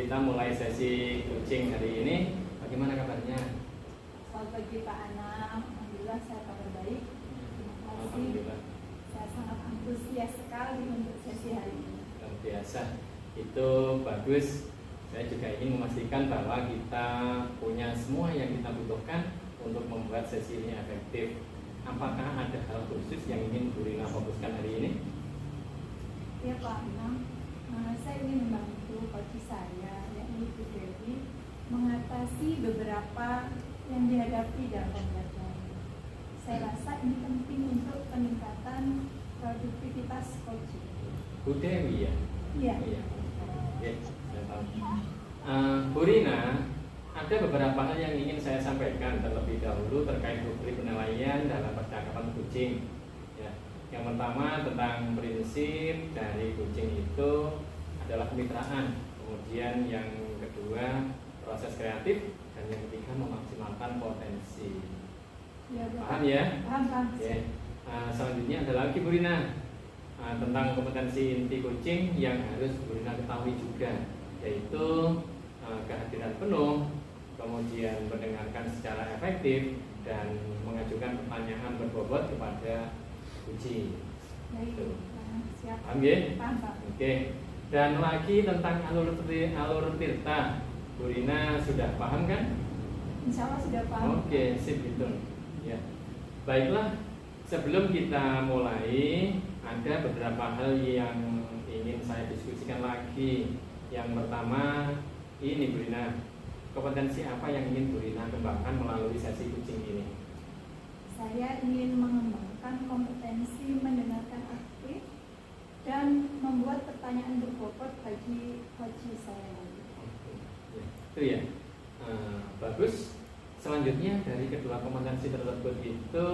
kita mulai sesi coaching hari ini. Bagaimana kabarnya? Selamat pagi Pak Anam, alhamdulillah saya kabar baik. Terima kasih. Alhamdulillah. Saya sangat antusias sekali untuk sesi hari ini. Luar biasa, itu bagus. Saya juga ingin memastikan bahwa kita punya semua yang kita butuhkan untuk membuat sesi ini efektif. Apakah ada hal khusus yang ingin Bu Rina fokuskan hari ini? Ya Pak Anam, saya ingin membantu coach saya, yakni Bu Dewi, mengatasi beberapa yang dihadapi dalam pembelajaran. Saya rasa ini penting untuk peningkatan produktivitas coaching. Bu Dewi ya? Iya. Iya. Oke, saya tahu. Bu Rina, ada beberapa hal yang ingin saya sampaikan terlebih dahulu terkait rubrik penilaian dalam percakapan coaching. Ya. Yang pertama tentang prinsip dari coaching itu adalah kemitraan. Kemudian yang kedua proses kreatif, dan yang ketiga memaksimalkan potensi. Ya, Paham ya? Paham. Oke. Selanjutnya ada lagi Bu Rina, tentang kompetensi inti coaching yang harus Bu Rina ketahui juga, yaitu kehadiran penuh, kemudian mendengarkan secara efektif, dan mengajukan pertanyaan berbobot kepada coaching. Baik, siap. Paham ya? Paham, Pak. Oke. Dan lagi tentang alur tirta, Bu Rina sudah paham kan? Insya Allah sudah paham. Oke, sip gitu. Ya. Baiklah, sebelum kita mulai, ada beberapa hal yang ingin saya diskusikan lagi. Yang pertama, ini Bu Rina, kompetensi apa yang ingin Bu Rina kembangkan melalui sesi coaching ini? Saya ingin mengembangkan kompetensi mendengarkan aktif dan membuat pertanyaan berbobot bagi coach saya. Oke. Ya, itu ya. Bagus. Selanjutnya dari kedua kompetensi tersebut itu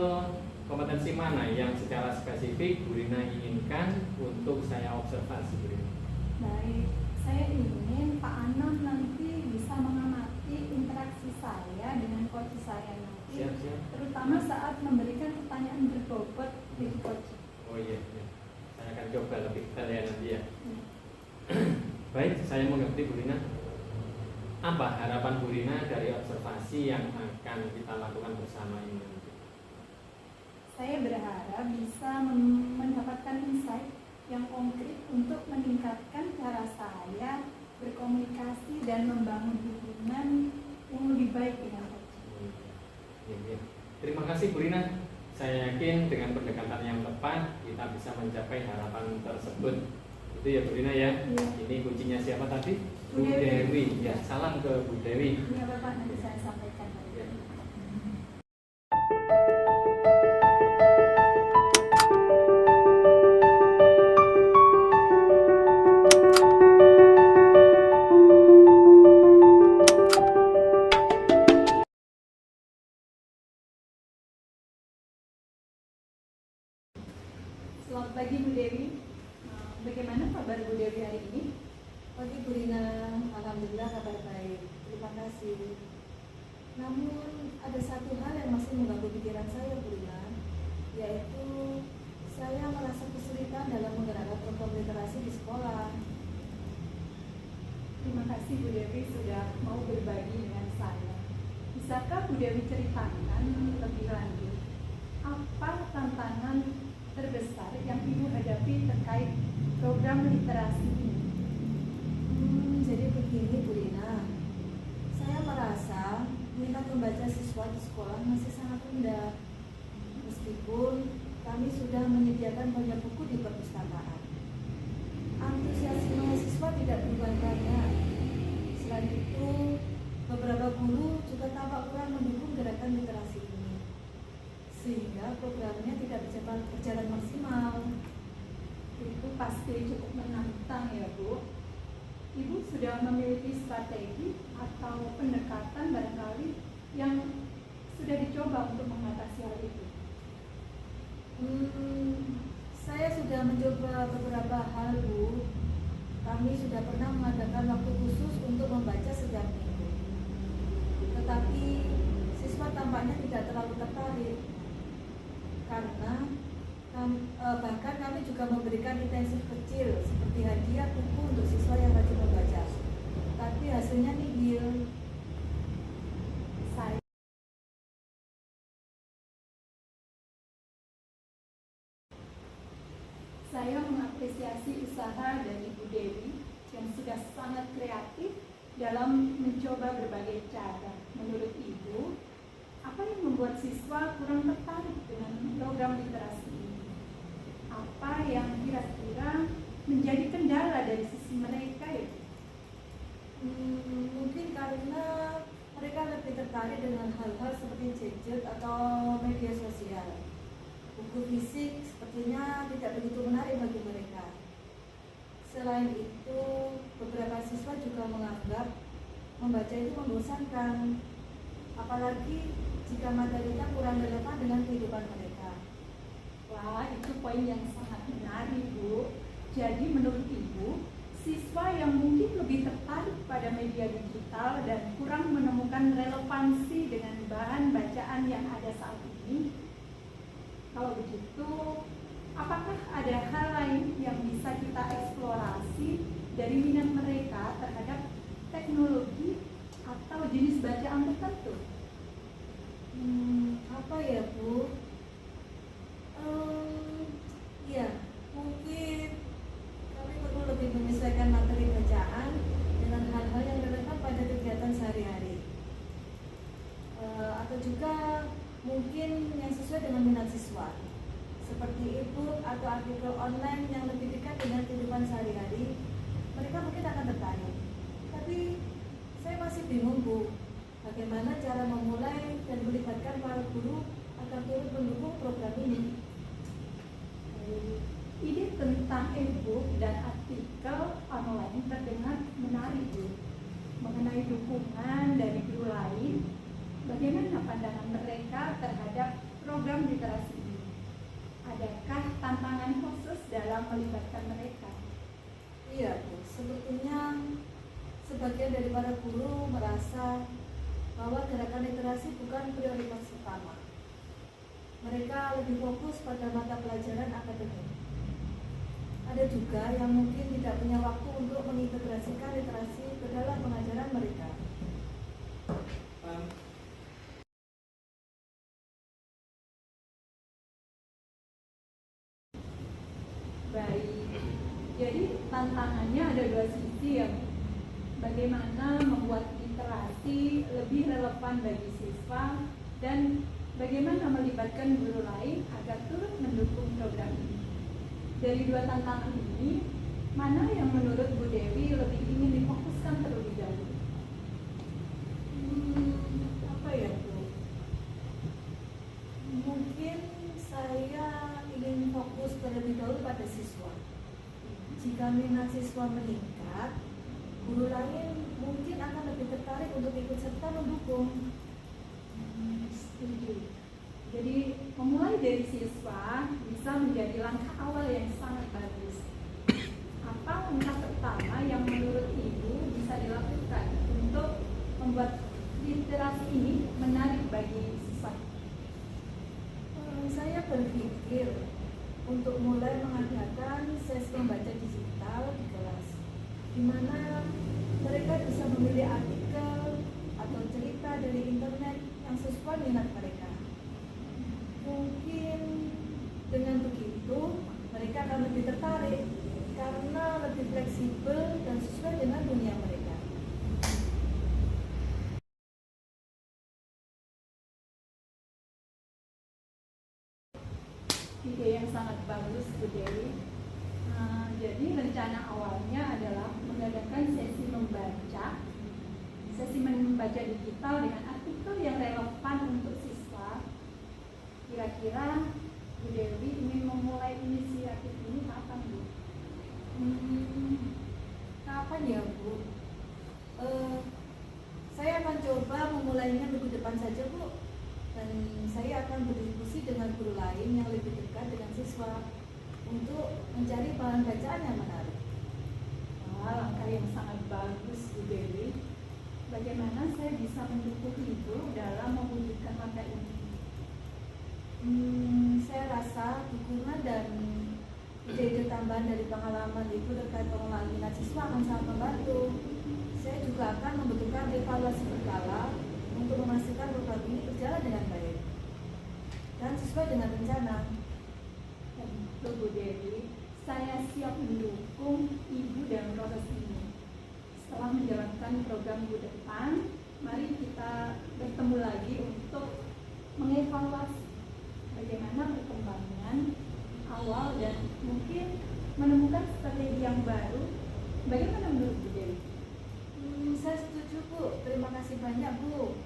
kompetensi mana yang secara spesifik Bu Rina inginkan untuk saya observasi, Bu Rina? Baik, saya ingin Pak Anam nanti bisa mengamati interaksi saya dengan coach saya nanti, Siap. terutama saat memberikan pertanyaan berbobot bagi coach. Oh iya. Saya akan coba lebih detail ya nanti ya. Ya. Baik, saya mengerti Bu Rina. Apa harapan Bu Rina dari observasi yang akan kita lakukan bersama ini nanti? Saya berharap bisa mendapatkan insight yang konkret untuk meningkatkan cara saya berkomunikasi dan membangun hubungan yang lebih baik dengan coach. Ya. Terima kasih Bu Rina. Saya yakin dengan pendekatan yang tepat kita bisa mencapai harapan tersebut. Itu ya Bu Rina ya. Iya. Ini kuncinya siapa tadi? Bu Dewi. Ya, salam ke Bu Dewi. Iya Bapak, nanti saya sampaikan. Ya. Selamat pagi Bu Dewi. Bagaimana kabar Bu Dewi hari ini? Pagi Bu Rina, alhamdulillah kabar baik. Terima kasih. Namun ada satu hal yang masih mengganggu pikiran saya Bu Rina, yaitu saya merasa kesulitan dalam menggerakkan program literasi di sekolah. Terima kasih Bu Dewi sudah mau berbagi dengan saya. Bisakah Bu Dewi ceritakan lebih lanjut apa tantangan terbesar yang Ibu hadapi terkait program literasi ini? Jadi begini Bu Rina, saya merasa minat membaca siswa di sekolah masih sangat rendah, meskipun kami sudah menyediakan banyak buku di perpustakaan. Antusiasme siswa tidak berubah banyak. Selain itu, beberapa guru juga tampak kurang mendukung gerakan literasi ini, sehingga programnya tidak bisa berjalan maksimal. Itu pasti cukup menantang ya Bu. Ibu sudah memiliki strategi atau pendekatan barangkali yang sudah dicoba untuk mengatasi hal itu? Saya sudah mencoba beberapa hal Bu. Kami sudah pernah mengadakan waktu khusus untuk membaca setiap minggu. Tetapi siswa tampaknya tidak terlalu tertarik. Karena kami juga memberikan intensif kecil seperti hadiah buku untuk siswa yang rajin membaca. tapi hasilnya nihil. Saya Saya mengapresiasi usaha dari Bu Dewi yang sudah sangat kreatif dalam mencoba berbagai cara. Menurut Ibu, apa yang membuat siswa kurang tertarik dengan program literasi ini? Apa yang kira-kira menjadi kendala dari sisi mereka ya? Mungkin karena mereka lebih tertarik dengan hal-hal seperti gadget atau media sosial. Buku fisik sepertinya tidak begitu menarik bagi mereka. Selain itu, beberapa siswa juga menganggap membaca itu membosankan, apalagi jika materinya kurang relevan dengan kehidupan mereka. Wah, itu poin yang sangat menarik, Bu. Jadi menurut Ibu, siswa yang mungkin lebih tertarik pada media digital dan kurang menemukan relevansi dengan bahan bacaan yang ada saat ini. Kalau begitu, apakah ada hal lain yang bisa kita eksplorasi dari minat mereka terhadap teknologi atau jenis bacaan tertentu? Apa ya, Bu? Ya, mungkin kami perlu lebih menyesuaikan materi bacaan dengan hal-hal yang relevan pada kegiatan sehari-hari. Atau juga mungkin yang sesuai dengan minat siswa, seperti e-book atau artikel online yang lebih dekat dengan kehidupan sehari-hari. Mereka mungkin akan tertarik. Tapi saya masih bingung, Bu, bagaimana cara memulai dan melibatkan para guru agar turut mendukung program ini. Ide tentang e-book dan artikel online terdengar menarik, Bu. Mengenai dukungan dari guru lain, bagaimana pandangan mereka terhadap program literasi ini? Adakah tantangan khusus dalam melibatkan mereka? Iya, Bu. Sebetulnya sebagian dari para guru merasa bahwa gerakan literasi bukan prioritas utama. Mereka lebih fokus pada mata pelajaran akademik. Ada juga yang mungkin tidak punya waktu untuk mengintegrasikan literasi ke dalam pengajaran mereka. Baik, jadi tantangannya ada dua sisi ya. Bagaimana membuat literasi lebih relevan bagi siswa dan bagaimana melibatkan guru lain agar turut mendukung program ini. Dari dua tantangan ini, mana yang menurut Bu Dewi lebih ingin difokuskan terlebih dahulu? Apa ya, Bu? Mungkin saya ingin fokus terlebih dahulu pada siswa. Jika minat siswa meningkat, guru lain mungkin akan lebih tertarik untuk ikut serta mendukung. Setuju. Jadi memulai dari siswa bisa menjadi langkah awal yang sangat bagus. Apa langkah pertama yang menurut Ibu bisa dilakukan untuk membuat literasi ini menarik bagi siswa? Saya berpikir untuk mulai mengadakan sesi membaca digital di kelas, di mana mereka bisa memilih artikel atau cerita dari internet yang sesuai minat mereka. Mungkin dengan begitu mereka akan lebih tertarik karena lebih fleksibel dan sesuai dengan dunia mereka. Ide yang sangat bagus, Bu Dewi. Jadi rencana awalnya adalah mengadakan sesi membaca digital dengan artikel yang relevan untuk siswa. Kira-kira Bu Dewi ingin memulai inisiatif ini kapan, Bu? Kapan ya, Bu? Saya akan coba memulainya minggu depan saja, Bu. Dan saya akan berdiskusi dengan guru lain yang lebih dekat dengan siswa untuk mencari bahan bacaan yang menarik. Langkah yang sangat bagus, Bu Dewi. Bagaimana saya bisa mendukung Ibu dalam mewujudkan langkah ini? Saya rasa dukungan dan ide-ide tambahan dari pengalaman Ibu terkait pengelolaan minat siswa akan sangat membantu. saya juga akan membutuhkan evaluasi berkala untuk memastikan program ini berjalan dengan baik dan sesuai dengan rencana. Dan untuk Bu Dewi, saya siap mendukung Ibu dalam proses ini. Setelah menjalankan program Ibu depan, mari kita bertemu lagi untuk mengevaluasi bagaimana perkembangan awal dan mungkin menemukan strategi yang baru. Bagaimana menurut Bu Dewi? Saya setuju Bu, terima kasih banyak Bu.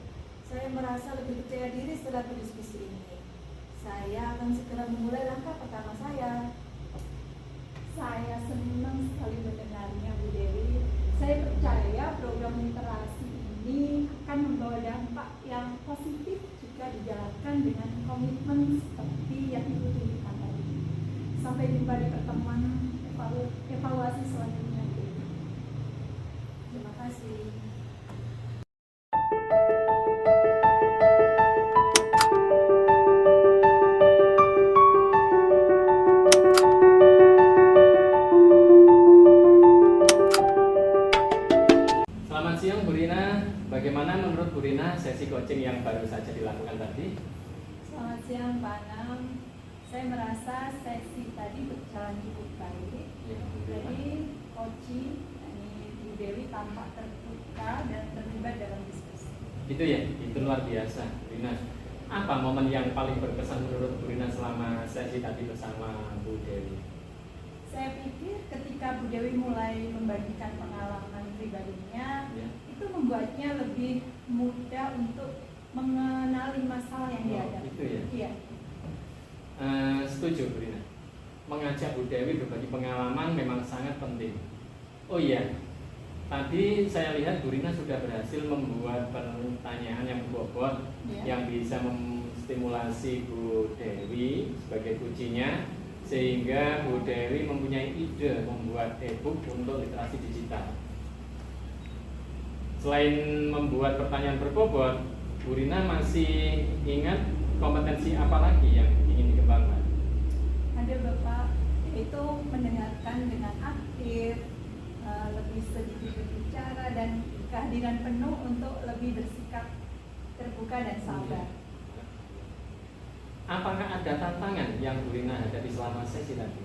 Saya merasa lebih percaya diri setelah berdiskusi ini. Saya akan segera memulai langkah pertama saya. Saya senang sekali mendengarnya Bu Dewi. Saya percaya program literasi ini akan membawa dampak yang positif jika dijalankan dengan komitmen seperti yang Ibu tunjukkan tadi. Sampai jumpa di pertemuan evaluasi selanjutnya. Bu Dewi. Terima kasih. Selamat siang Bu Rina, bagaimana menurut Bu Rina sesi coaching yang baru saja dilakukan tadi? Selamat siang Pak Anam. Saya merasa sesi tadi berjalan cukup baik. Ya, Bu Rina. Jadi coaching ini Bu Dewi tampak terbuka dan terlibat dalam diskusi. Itu ya, itu luar biasa Bu Rina. Apa momen yang paling berkesan menurut Bu Rina selama sesi tadi bersama Bu Dewi? Saya pikir ketika Bu Dewi mulai membagikan pengalaman pribadinya, Ya. itu membuatnya lebih mudah untuk mengenali masalah yang dihadapi. Itu ya. Iya. Setuju Bu Rina. Mengajak Bu Dewi berbagi pengalaman memang sangat penting. Oh iya, tadi saya lihat Bu Rina sudah berhasil membuat pertanyaan yang berbobot Ya. yang bisa menstimulasi Bu Dewi sebagai kuncinya, sehingga Bu Dewi mempunyai ide membuat e-book untuk literasi digital. Selain membuat pertanyaan berbobot, Bu Rina masih ingat kompetensi apa lagi yang ingin dikembangkan? Ada Bapak, yaitu mendengarkan dengan aktif, lebih sedikit berbicara, dan kehadiran penuh untuk lebih bersikap terbuka dan sabar. Apakah ada tantangan yang Bu Rina hadapi selama sesi tadi?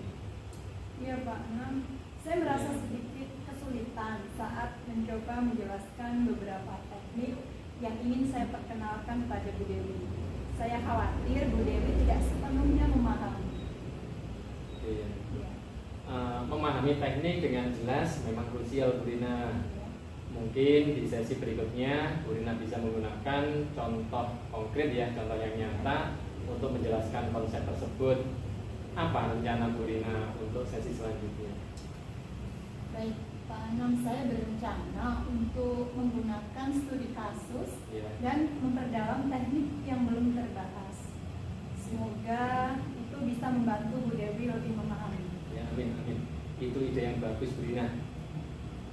Iya Pak Anam, saya merasa sedikit kesulitan saat mencoba menjelaskan beberapa teknik yang ingin saya perkenalkan pada Bu Dewi. Saya khawatir Bu Dewi tidak sepenuhnya memahami. Iya. Ya. Memahami teknik dengan jelas memang krusial Bu Rina. Mungkin di sesi berikutnya Bu Rina bisa menggunakan contoh konkret ya, contoh yang nyata untuk menjelaskan konsep tersebut. Apa rencana Bu Rina untuk sesi selanjutnya? Baik Pak Anam, saya berencana untuk menggunakan studi kasus Ya. dan memperdalam teknik yang belum terbahas. Semoga itu bisa membantu Bu Dewi lebih memahami. Ya, amin, amin. Itu ide yang bagus Bu Rina.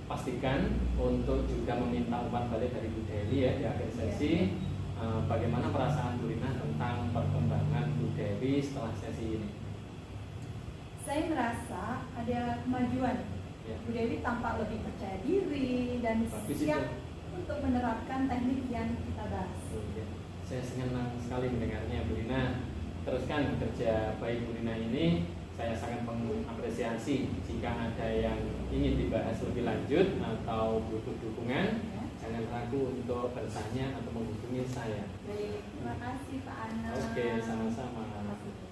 Pastikan untuk juga meminta umpan balik dari Bu Dewi ya di akhir sesi. Bagaimana perasaan Bu Rina tentang perkembangan Bu Dewi setelah sesi ini? Saya merasa ada kemajuan. Ya. Bu Dewi tampak lebih percaya diri dan Bagus siap itu. untuk menerapkan teknik yang kita bahas. Ya. Saya senang sekali mendengarnya Bu Rina. Teruskan kerja baik Bu Rina ini. Saya sangat mengapresiasi. Jika ada yang ingin dibahas lebih lanjut atau butuh dukungan, Ya. jangan ragu untuk bertanya atau menghubungi saya. Baik, terima kasih Pak Ana. Oke, sama-sama. Terima kasih.